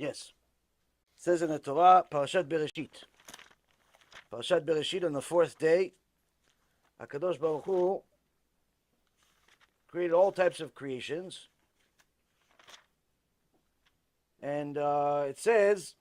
Yes. It says in the Torah, Parashat Bereshit. Parashat Bereshit, on the fourth day, HaKadosh Baruch Hu created all types of creations. And it says,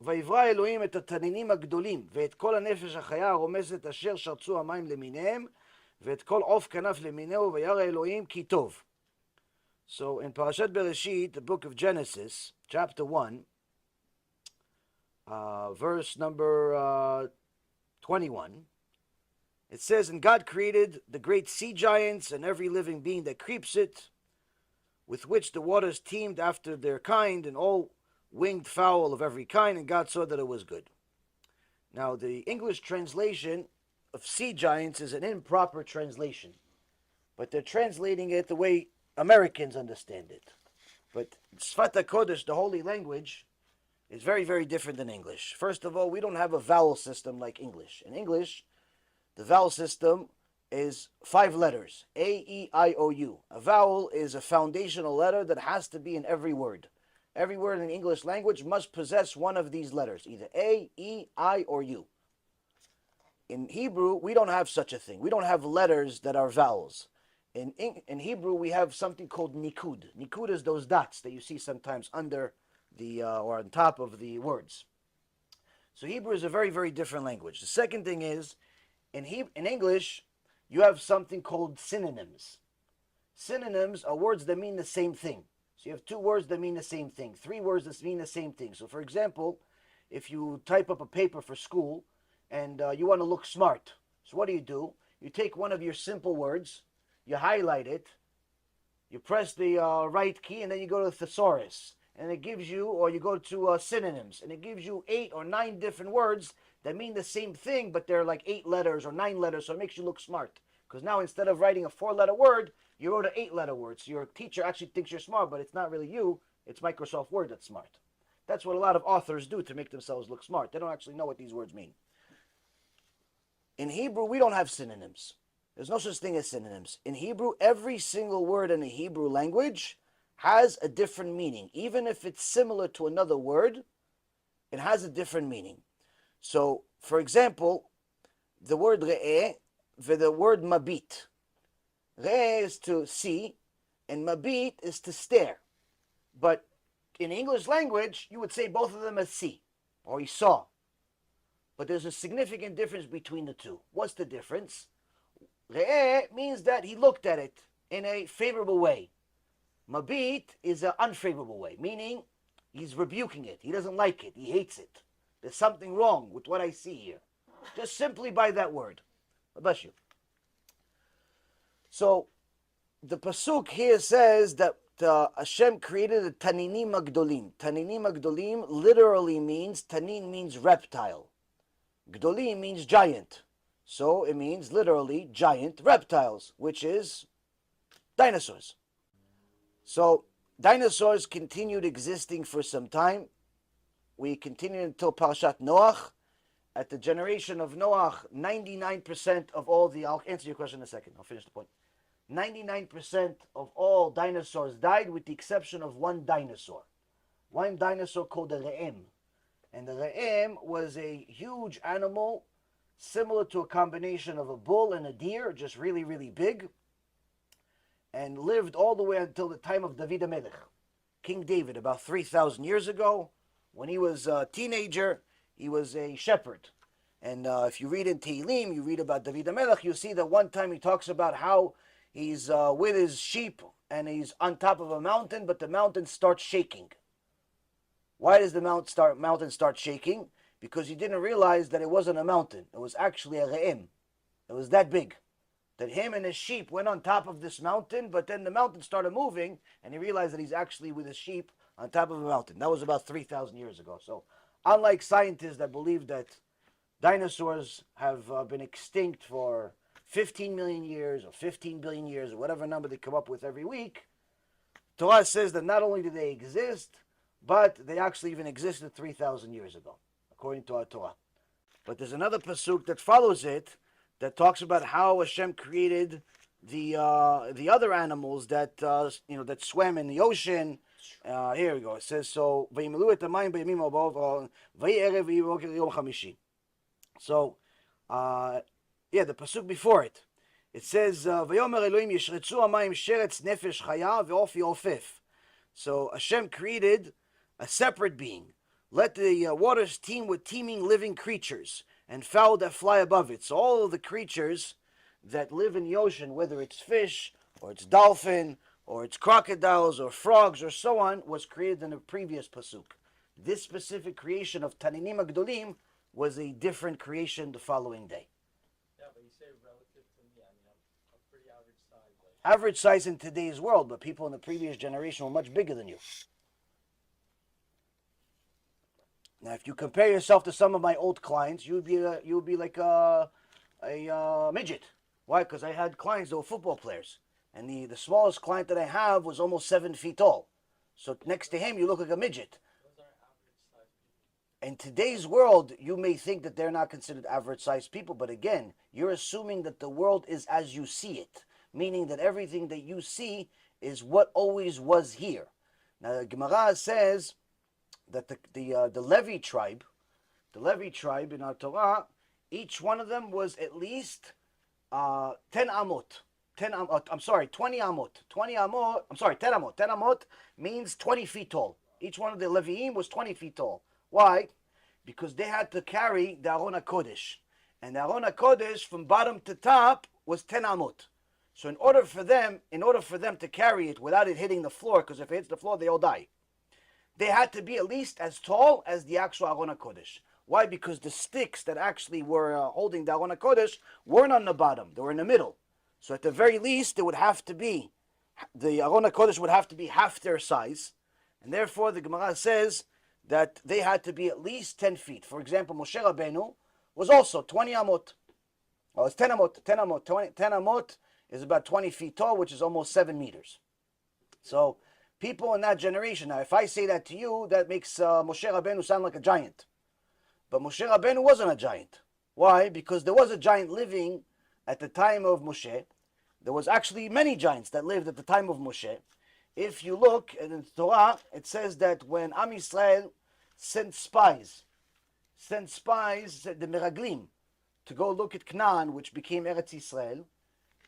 ויברא אלוהים את התנינים הגדולים, ואת כל הנפש החיה הרומסת אשר שרצו המים למיניהם, ואת כל עוף כנף למיניהו, וירא אלוהים כי טוב. So in Parashat Bereshit, the book of Genesis, chapter 1, verse number 21, it says, and God created the great sea giants and every living being that creeps it, with which the waters teemed after their kind, and all winged fowl of every kind, and God saw that it was good. Now, the English translation of sea giants is an improper translation, but they're translating it the way Americans understand it. But Sfat HaKodesh, the holy language, is very, very different than English. First of all, we don't have a vowel system like English. In English, the vowel system is 5 letters, A, E, I, O, U. A vowel is a foundational letter that has to be in every word. Every word in the English language must possess one of these letters, either A, E, I, or U. In Hebrew, we don't have such a thing. We don't have letters that are vowels. In Hebrew, we have something called nikud. Nikud is those dots that you see sometimes under the, or on top of the words. So Hebrew is a very, very different language. The second thing is, in English, you have something called synonyms. Synonyms are words that mean the same thing. So you have 2 words that mean the same thing, 3 words that mean the same thing. So for example, if you type up a paper for school and you want to look smart, so what do? You take one of your simple words, you highlight it, you press the right key, and then you go to thesaurus, and it gives you, or you go to synonyms, and it gives you 8 or 9 different words that mean the same thing, but they're like 8 letters or 9 letters, so it makes you look smart. Because now instead of writing a 4-letter word, you wrote an 8-letter word. So your teacher actually thinks you're smart, but it's not really you, it's Microsoft Word that's smart. That's what a lot of authors do to make themselves look smart. They don't actually know what these words mean. In Hebrew, we don't have synonyms. There's no such thing as synonyms. In Hebrew, every single word in the Hebrew language has a different meaning. Even if it's similar to another word, it has a different meaning. So, for example, the word re'eh and the word mabit. Re'eh is to see, and mabit is to stare. But in English language, you would say both of them as see, or he saw. But there's a significant difference between the two. What's the difference? Re'eh means that he looked at it in a favorable way. Mabit is an unfavorable way, meaning he's rebuking it. He doesn't like it. He hates it. There's something wrong with what I see here. Just simply by that word. Bless you. So, the pasuk here says that Hashem created a taninim agdolim. Taninim agdolim literally means, tanin means reptile. Gdolim means giant. So, it means literally giant reptiles, which is dinosaurs. So, dinosaurs continued existing for some time. We continued until Parashat Noach. At the generation of Noach, 99% of all the... I'll answer your question in a second. I'll finish the point. 99% of all dinosaurs died with the exception of one dinosaur. One dinosaur called the Re'em. And the Re'em was a huge animal similar to a combination of a bull and a deer, just really, really big, and lived all the way until the time of David HaMelech, King David, about 3,000 years ago. When he was a teenager, he was a shepherd. And if you read in Tehillim, you read about David HaMelech, you see that one time he talks about how he's with his sheep and he's on top of a mountain, but the mountain starts shaking. Why does the mountain start shaking? Because he didn't realize that it wasn't a mountain. It was actually a re'em. It was that big. That him and his sheep went on top of this mountain, but then the mountain started moving, and he realized that he's actually with his sheep on top of a mountain. That was about 3,000 years ago. So, unlike scientists that believe that dinosaurs have been extinct for 15 million years or 15 billion years or whatever number they come up with every week, Torah says that not only do they exist, but they actually even existed 3,000 years ago, according to our Torah. But there's another pasuk that follows it that talks about how Hashem created the other animals that that swam in the ocean, Here we go. It says so. וימלאו את המים בימים הבאים, ויהי ערב ויהי בוקר יום חמישי. So, yeah, the pasuk before it. It says, ויאמר אלוהים ישרצו המים שרץ נפש חיה ועוף יעופף. So Hashem created a separate being. Let the waters teem with teeming living creatures and fowl that fly above it. So all of the creatures that live in the ocean, whether it's fish or it's dolphin or it's crocodiles or frogs or so on, was created in a previous pasuk. This specific creation of Taninim Agdolim was a different creation the following day. Yeah, but you say relative to me. I mean, I'm pretty average size. Like. Average size in today's world, but people in the previous generation were much bigger than you. Now, if you compare yourself to some of my old clients, you would be like a midget. Why? Because I had clients that were football players, and the smallest client that I have was almost 7 feet tall. So next to him, you look like a midget. Those are average size people. In today's world, you may think that they're not considered average-sized people, but again, you're assuming that the world is as you see it, meaning that everything that you see is what always was here. Now, the Gemara says that the Levi tribe in our Torah, each one of them was at least 10 amot. 20 amot. 20 amot. 10 amot. 10 amot means 20 feet tall. Each one of the Leviim was 20 feet tall. Why? Because they had to carry the Aron HaKodesh. And the Aron HaKodesh from bottom to top was 10 amot. So in order for them to carry it without it hitting the floor, because if it hits the floor, they all die, they had to be at least as tall as the actual Aron HaKodesh. Why? Because the sticks that actually were holding the Aron HaKodesh weren't on the bottom. They were in the middle. So at the very least, it would have to be, the Aron HaKodesh would have to be half their size. And therefore, the Gemara says that they had to be at least 10 feet. For example, Moshe Rabbeinu was also 20 amot. Oh, it's 10 amot. 10 amot. 10 amot is about 20 feet tall, which is almost 7 meters. So people in that generation, now if I say that to you, that makes Moshe Rabbeinu sound like a giant. But Moshe Rabbeinu wasn't a giant. Why? Because there was a giant living at the time of Moshe. There was actually many giants that lived at the time of Moshe. If you look in the Torah, it says that when Am Yisrael sent spies, the Meraglim, to go look at Canaan, which became Eretz Yisrael,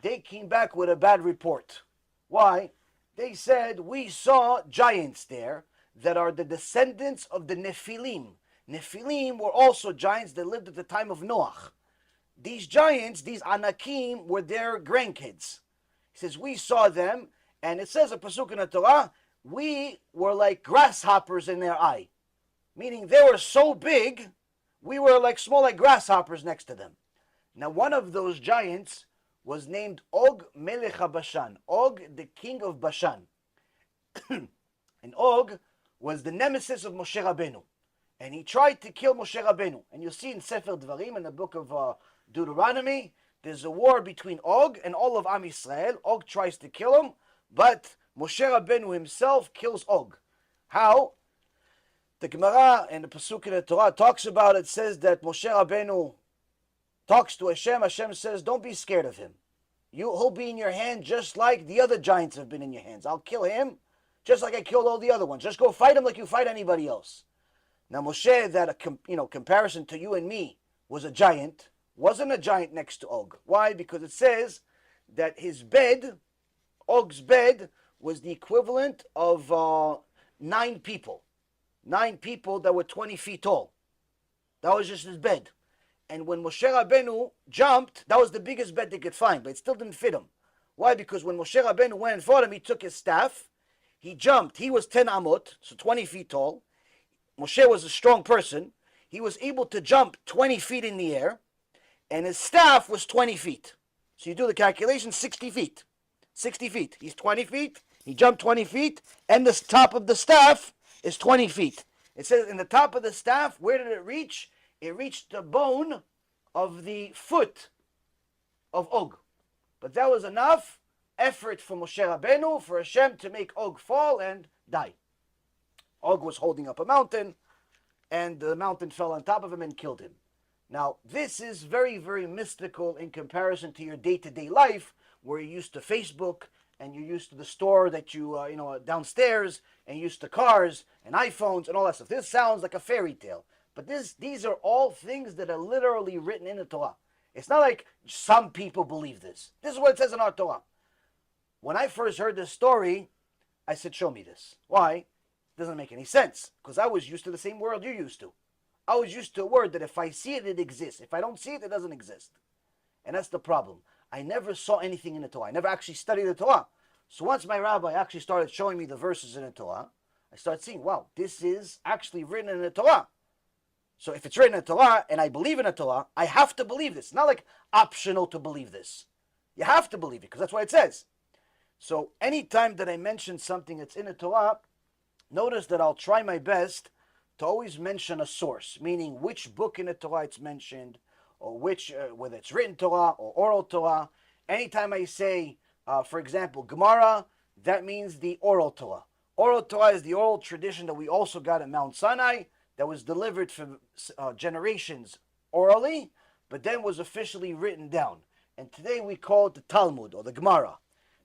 they came back with a bad report. Why? They said, we saw giants there that are the descendants of the Nephilim. Nephilim were also giants that lived at the time of Noach. These giants, these Anakim, were their grandkids. He says, we saw them, and it says a pasuk in the Torah, we were like grasshoppers in their eye. Meaning they were so big, we were like small like grasshoppers next to them. Now one of those giants was named Og Melech HaBashan. Og, the king of Bashan. And Og was the nemesis of Moshe Rabbeinu. And he tried to kill Moshe Rabbeinu. And you'll see in Sefer Dvarim, in the book of Deuteronomy, there's a war between Og and all of Am Yisrael. Og tries to kill him, but Moshe Rabbeinu himself kills Og. How? The Gemara and the Pasuk in the Torah talks about it, says that Moshe Rabbeinu talks to Hashem. Hashem says, don't be scared of him. He'll be in your hand just like the other giants have been in your hands. I'll kill him just like I killed all the other ones. Just go fight him like you fight anybody else. Now Moshe, that comparison to you and me, was a giant, wasn't a giant next to Og. Why? Because it says that his bed, Og's bed, was the equivalent of 9 people. 9 people that were 20 feet tall. That was just his bed. And when Moshe Rabbeinu jumped, that was the biggest bed they could find, but it still didn't fit him. Why? Because when Moshe Rabbeinu went and fought him, he took his staff, he jumped, he was 10 amot, so 20 feet tall. Moshe was a strong person. He was able to jump 20 feet in the air, and his staff was 20 feet. So you do the calculation, 60 feet. 60 feet. He's 20 feet, he jumped 20 feet, and the top of the staff is 20 feet. It says in the top of the staff, where did it reach? It reached the bone of the foot of Og. But that was enough effort for Moshe Rabbeinu, for Hashem to make Og fall and die. Og was holding up a mountain, and the mountain fell on top of him and killed him. Now, this is very, very mystical in comparison to your day-to-day life, where you're used to Facebook and you're used to the store that you downstairs, and you're used to cars and iPhones and all that stuff. This sounds like a fairy tale, but these are all things that are literally written in the Torah. It's not like some people believe this. This is what it says in our Torah. When I first heard this story, I said, show me this. Why? It doesn't make any sense, because I was used to the same world you're used to. I was used to a word that if I see it, it exists. If I don't see it, it doesn't exist. And that's the problem. I never saw anything in the Torah. I never actually studied the Torah. So once my rabbi actually started showing me the verses in the Torah, I started seeing, wow, this is actually written in the Torah. So if it's written in the Torah and I believe in the Torah, I have to believe this. It's not like optional to believe this. You have to believe it, because that's what it says. So anytime that I mention something that's in the Torah, notice that I'll try my best to always mention a source, meaning which book in the Torah it's mentioned, or which, whether it's written Torah or oral Torah. Anytime I say, for example, Gemara, that means the oral Torah. Oral Torah is the oral tradition that we also got at Mount Sinai, that was delivered for generations orally, but then was officially written down. And today we call it the Talmud, or the Gemara.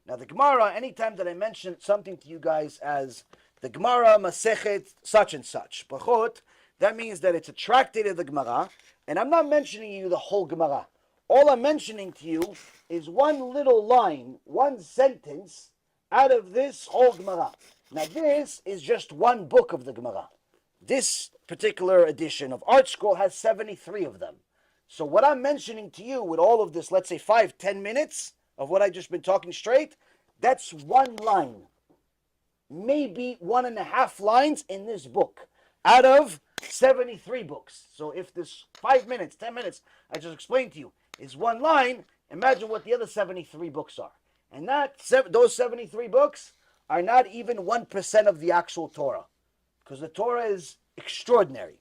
Now the Gemara, anytime that I mention something to you guys as the Gemara Masechet such and such, Brachot, that means that it's a tractate of the Gemara, and I'm not mentioning you the whole Gemara. All I'm mentioning to you is one little line, one sentence out of this whole Gemara. Now this is just one book of the Gemara. This particular edition of Art Scroll has 73 of them. So what I'm mentioning to you with all of this, let's say 5-10 minutes of what I've just been talking straight, that's one line. Maybe 1.5 lines in this book out of 73 books. So if this 5 minutes, 10 minutes I just explained to you is one line, imagine what the other 73 books are. And those 73 books are not even 1% of the actual Torah, because the Torah is extraordinary.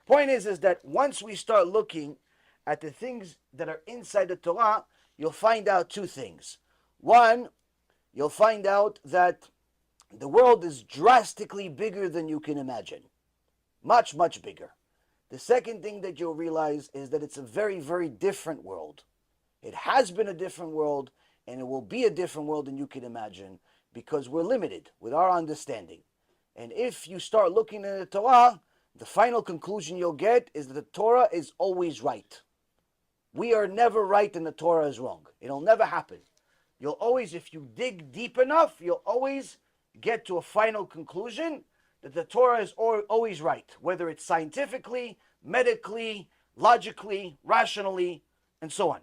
Point is that once we start looking at the things that are inside the Torah, you'll find out two things. One, you'll find out that the world is drastically bigger than you can imagine. Much, much bigger. The second thing that you'll realize is that it's a very, very different world. It has been a different world, and it will be a different world than you can imagine, because we're limited with our understanding. And if you start looking at the Torah, the final conclusion you'll get is that the Torah is always right. We are never right and the Torah is wrong. It'll never happen. You'll always, if you dig deep enough, you'll always get to a final conclusion that the Torah is always right, whether it's scientifically, medically, logically, rationally, and so on.